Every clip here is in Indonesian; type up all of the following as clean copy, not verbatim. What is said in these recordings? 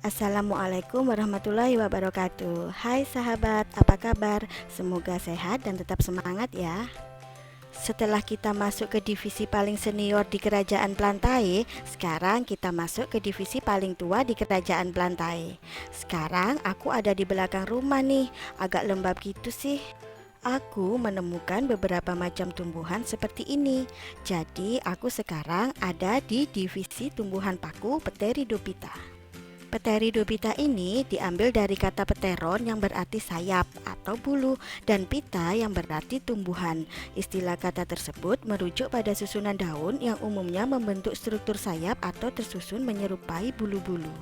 Assalamualaikum warahmatullahi wabarakatuh. Hai sahabat, apa kabar? Semoga sehat dan tetap semangat ya. Setelah kita masuk ke divisi paling senior di Kerajaan Plantae, sekarang kita masuk ke divisi paling tua di Kerajaan Plantae. Sekarang aku ada di belakang rumah nih, agak lembab gitu sih. Aku menemukan beberapa macam tumbuhan seperti ini. Jadi aku sekarang ada di divisi tumbuhan paku Pteridophyta. Pteridophyta ini diambil dari kata pteron yang berarti sayap atau bulu dan pita yang berarti tumbuhan. Istilah kata tersebut merujuk pada susunan daun yang umumnya membentuk struktur sayap atau tersusun menyerupai bulu-bulu.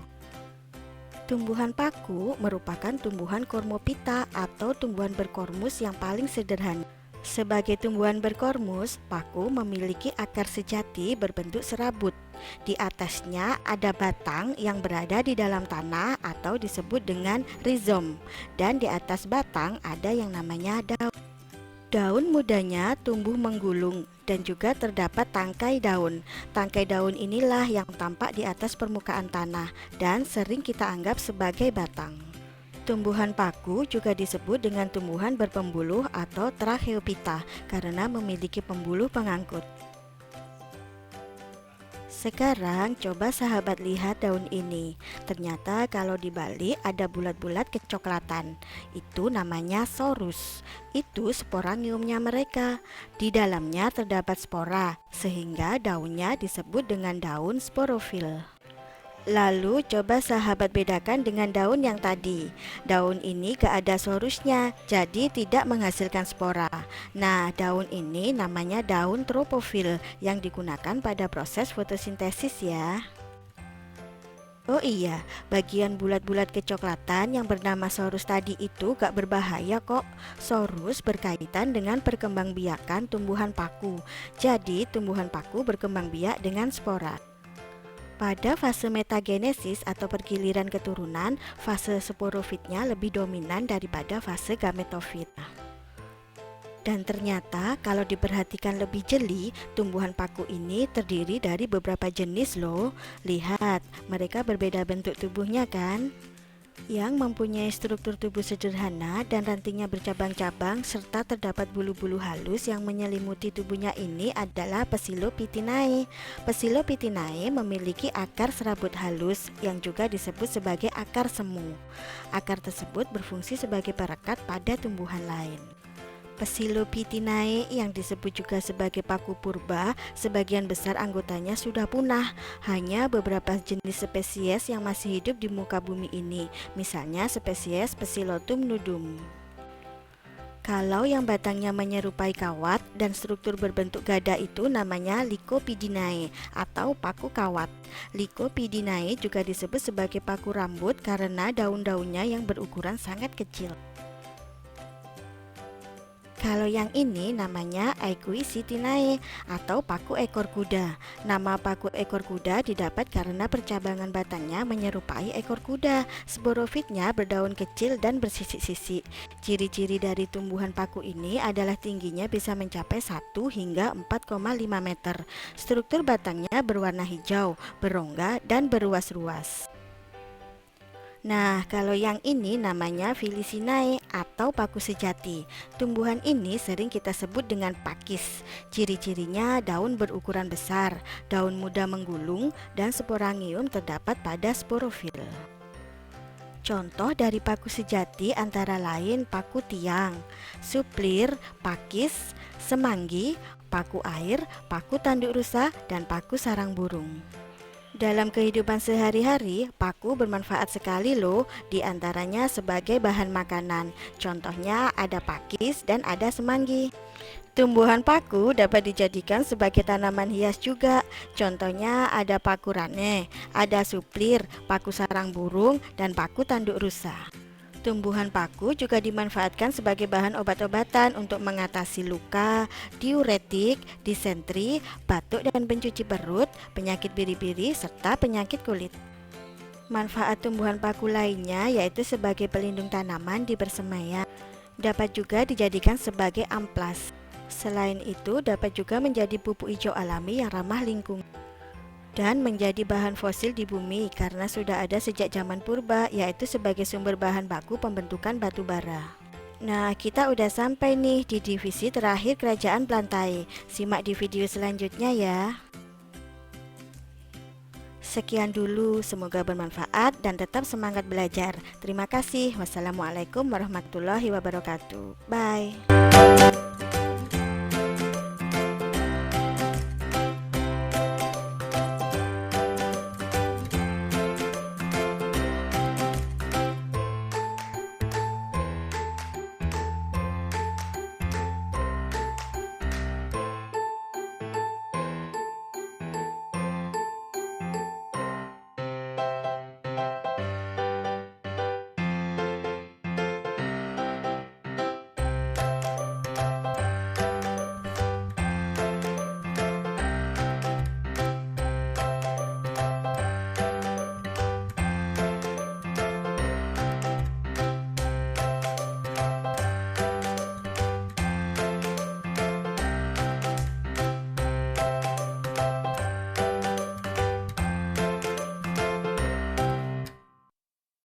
Tumbuhan paku merupakan tumbuhan kormopita atau tumbuhan berkormus yang paling sederhana. Sebagai tumbuhan berkormus, paku memiliki akar sejati berbentuk serabut. Di atasnya ada batang yang berada di dalam tanah atau disebut dengan rizom, dan di atas batang ada yang namanya daun. Daun mudanya tumbuh menggulung dan juga terdapat tangkai daun. Tangkai daun inilah yang tampak di atas permukaan tanah dan sering kita anggap sebagai batang. Tumbuhan paku juga disebut dengan tumbuhan berpembuluh atau Tracheophyta karena memiliki pembuluh pengangkut. Sekarang coba sahabat lihat daun ini. Ternyata kalau dibalik ada bulat-bulat kecoklatan. Itu namanya sorus. Itu sporangiumnya mereka. Di dalamnya terdapat spora, sehingga daunnya disebut dengan daun sporofil. Lalu coba sahabat bedakan dengan daun yang tadi. Daun ini gak ada sorusnya, jadi tidak menghasilkan spora. Nah, daun ini namanya daun tropofil yang digunakan pada proses fotosintesis ya. Oh iya, bagian bulat-bulat kecoklatan yang bernama sorus tadi itu gak berbahaya kok. Sorus berkaitan dengan perkembangbiakan tumbuhan paku. Jadi, tumbuhan paku berkembang biak dengan spora. Pada fase metagenesis atau pergiliran keturunan, fase sporofitnya lebih dominan daripada fase gametofit. Dan ternyata kalau diperhatikan lebih jeli, tumbuhan paku ini terdiri dari beberapa jenis loh. Lihat, mereka berbeda bentuk tubuhnya kan? Yang mempunyai struktur tubuh sederhana dan rantingnya bercabang-cabang serta terdapat bulu-bulu halus yang menyelimuti tubuhnya ini adalah Psilophytinae. Psilophytinae memiliki akar serabut halus yang juga disebut sebagai akar semu. Akar tersebut berfungsi sebagai perekat pada tumbuhan lain. Psilophytinae yang disebut juga sebagai paku purba, sebagian besar anggotanya sudah punah. Hanya beberapa jenis spesies yang masih hidup di muka bumi ini, misalnya spesies Psilotum nudum. Kalau yang batangnya menyerupai kawat dan struktur berbentuk gada itu namanya Lycopidinae atau paku kawat. Lycopidinae juga disebut sebagai paku rambut karena daun-daunnya yang berukuran sangat kecil. Kalau yang ini namanya Equisitinae atau paku ekor kuda. Nama paku ekor kuda didapat karena percabangan batangnya menyerupai ekor kuda. Sporofitnya berdaun kecil dan bersisik-sisik. Ciri-ciri dari tumbuhan paku ini adalah tingginya bisa mencapai 1 hingga 4,5 meter. Struktur batangnya berwarna hijau, berongga, dan beruas-ruas. Nah, kalau yang ini namanya Filicinae atau paku sejati. Tumbuhan ini sering kita sebut dengan pakis. Ciri-cirinya daun berukuran besar, daun muda menggulung, dan sporangium terdapat pada sporofil. Contoh dari paku sejati antara lain paku tiang, suplir, pakis, semanggi, paku air, paku tanduk rusa, dan paku sarang burung. Dalam kehidupan sehari-hari, paku bermanfaat sekali loh, diantaranya sebagai bahan makanan. Contohnya ada pakis dan ada semanggi. Tumbuhan paku dapat dijadikan sebagai tanaman hias juga. Contohnya ada paku rane, ada suplir, paku sarang burung, dan paku tanduk rusa. Tumbuhan paku juga dimanfaatkan sebagai bahan obat-obatan untuk mengatasi luka, diuretik, disentri, batuk dan pencuci perut, penyakit biri-biri, serta penyakit kulit. Manfaat tumbuhan paku lainnya yaitu sebagai pelindung tanaman di persemaian. Dapat juga dijadikan sebagai amplas. Selain itu, dapat juga menjadi pupuk hijau alami yang ramah lingkungan. dan menjadi bahan fosil di bumi karena sudah ada sejak zaman purba, yaitu sebagai sumber bahan baku pembentukan batu bara. Nah, kita udah sampai nih di divisi terakhir Kerajaan Plantae. Simak di video selanjutnya ya. Sekian dulu, semoga bermanfaat dan tetap semangat belajar. Terima kasih. Wassalamualaikum warahmatullahi wabarakatuh. Bye.